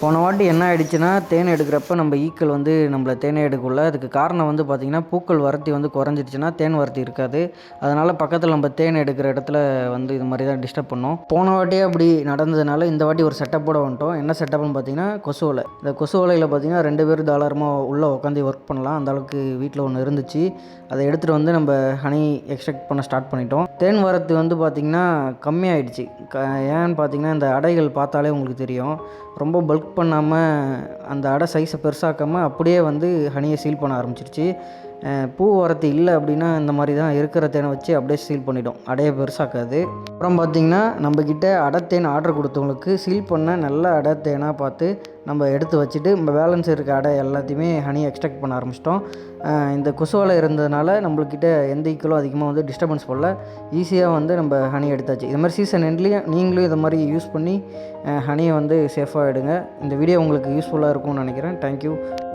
போன வாட்டி என்ன ஆயிடுச்சுன்னா, தேன் எடுக்கிறப்ப நம்ம ஈக்கள் வந்து நம்மள தேனே எடுக்கல. அதுக்கு காரணம் வந்து பார்த்திங்கன்னா, பூக்கள் வரத்தி வந்து குறைஞ்சிடுச்சுன்னா தேன் வரத்தி இருக்காது. அதனால் பக்கத்தில் நம்ம தேன் எடுக்கிற இடத்துல வந்து இது மாதிரி தான் டிஸ்டர்ப் பண்ணோம். போன வாட்டியே அப்படி நடந்ததுனால இந்த வாட்டி ஒரு செட்டப்போட வந்துட்டோம். என்ன செட்டப்னு பார்த்தீங்கன்னா, கொசு வலை. இந்த கொசு வலையில் பார்த்தீங்கன்னா 2 பேர் தாராளமாக உள்ளே உட்காந்து ஒர்க் பண்ணலாம். அந்தளவுக்கு வீட்டில் ஒன்று இருந்துச்சு. அதை எடுத்துகிட்டு வந்து நம்ம ஹனி எக்ஸ்ட்ராக்ட் பண்ண ஸ்டார்ட் பண்ணிட்டோம். தேன் வரத்து வந்து பார்த்திங்கன்னா கம்மியாயிடுச்சு. ஏன்னு பார்த்தீங்கன்னா, இந்த அடைகள் பார்த்தாலே உங்களுக்கு தெரியும். ரொம்ப பல்க் பண்ணாமல் அந்த அடை சைஸை பெருசாக்காமல் அப்படியே வந்து ஹனியை சீல் பண்ண ஆரம்பிச்சிருச்சு. பூ வரத்து இல்லை அப்படின்னா இந்த மாதிரி தான் இருக்கிற தேனை வச்சு அப்படியே சீல் பண்ணிவிடும், அடையை பெருசாக்காது. அப்புறம் பார்த்திங்கன்னா, நம்மக்கிட்ட அடைத்தேன் ஆர்டர் கொடுத்தவங்களுக்கு சீல் பண்ண நல்ல அடைத்தேனாக பார்த்து நம்ம எடுத்து வச்சுட்டு நம்ம பேலன்ஸ் இருக்க அடை எல்லாத்தையுமே ஹனி எக்ஸ்ட்ராக்ட் பண்ண ஆரம்பிச்சிட்டோம். இந்த கொசு வலை இருந்ததுனால நம்மக்கிட்ட எந்த ஈக்களும் அதிகமாக வந்து டிஸ்டர்பன்ஸ் பண்ணல. ஈஸியாக வந்து நம்ம ஹனி எடுத்தாச்சு. இது மாதிரி சீசன் எண்ட்லேயும் நீங்களும் இதை மாதிரி யூஸ் பண்ணி ஹனியை வந்து சேஃபாக எடுங்க. இந்த வீடியோ உங்களுக்கு யூஸ்ஃபுல்லாக இருக்கும்னு நினைக்கிறேன். தேங்க்யூ.